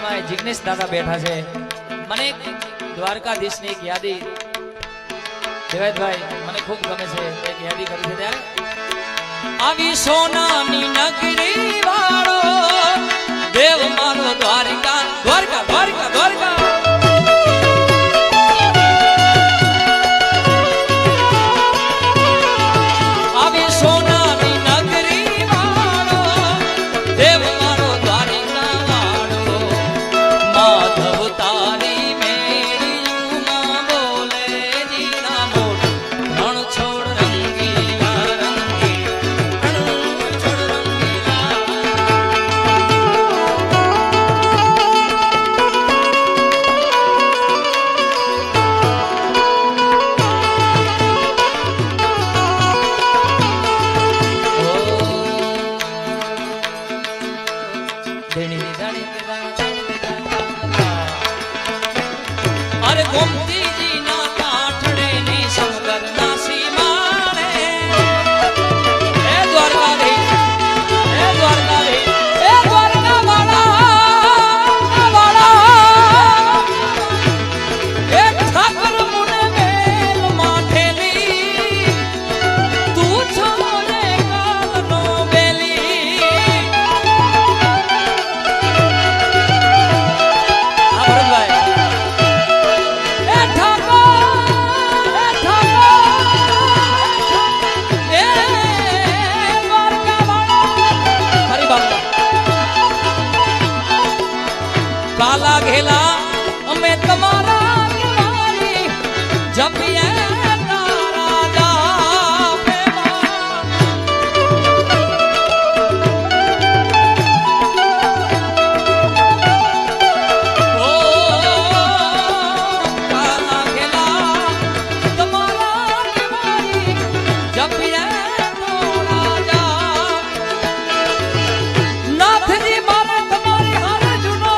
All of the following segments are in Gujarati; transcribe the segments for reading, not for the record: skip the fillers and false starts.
માં જિગ્નેશ દાદા બેઠા છે મને દ્વારકાધીશ ની એક યાદી દેવાયતભાઈ મને ખૂબ ગમે છે એક યાદી કરી છે ત્યારે આવી સોનાની નગરી વાળો દેવ મારો દ્વારકા દ્વારકા દ્વારકા દ્વારકા આવી સોનાની નગરી વાળો દેવ મારો દ્વારકા વાળો માધવ તારી મેળીમાં બોલે જીના મોટ રણ છોડ રંગીલા રંગી રણ છોડ રંગીલા અરે ગોમતીજી ના કાંઠડે ની સમગર ના સીમાડે એ દ્વારકાધીશ એ દ્વારકાધીશ એ દ્વારકા વાળા એ ઠાકર મુને મેલ માઠેલી તું છો ને કાલનો બેલી કાલા ઘેલા અમે તમારા કેવાલી જપીએ તારા જાપે ઓ કાલા ઘેલા તમારા કેવાલી જપીએ તારા જાપ નાથજી મારે તમારી હારે જુનો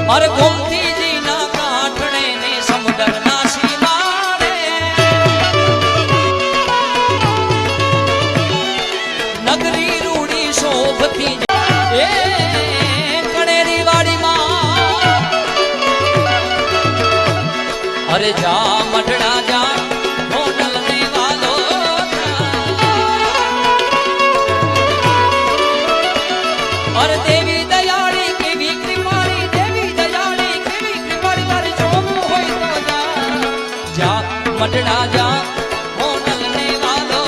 અરે ગોમતીજી ના કાંઠડે ને સમુદ્ર ના સીમાડે નગરી રૂડી શોભતી એ કણેરી વાડીમાં અરે જા મઢડા જા હોટલ ને વાલો અરે દેવી દયાળી કેવી કૃપાળી મટડા જા હોટલ ને વાલો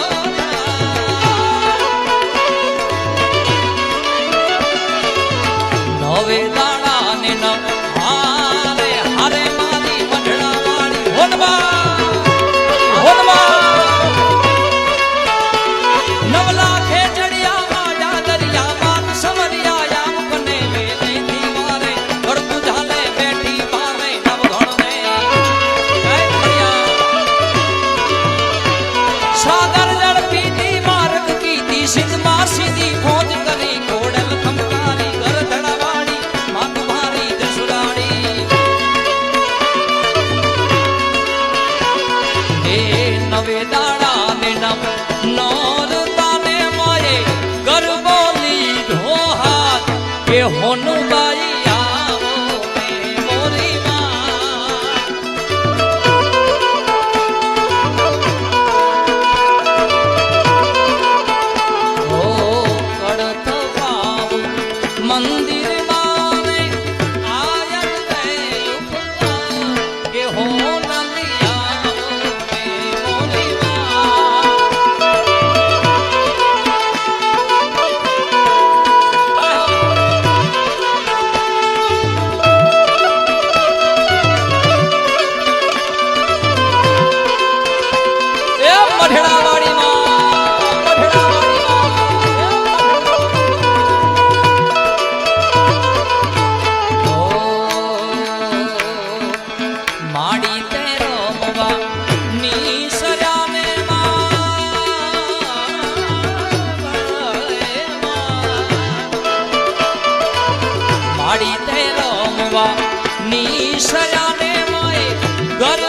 નવે દાડા ને ન હારે હારે મારી મટડા વાળી હોનબા નવલા ખેચડિયા માજા દરિયા માત સમરિયા યામ બને લે લેતી મારે ગળતું ઝાલે બેઠી પારે નવ ઘણને સાગર જળ પીતી માર્ગ કીધી સિંધ માં સીધી ખોજ કરી ઘોડલ ખમકારી ઘર ધડાવાડી માત મારી જસુરાડી નિશયાને મોય ઘર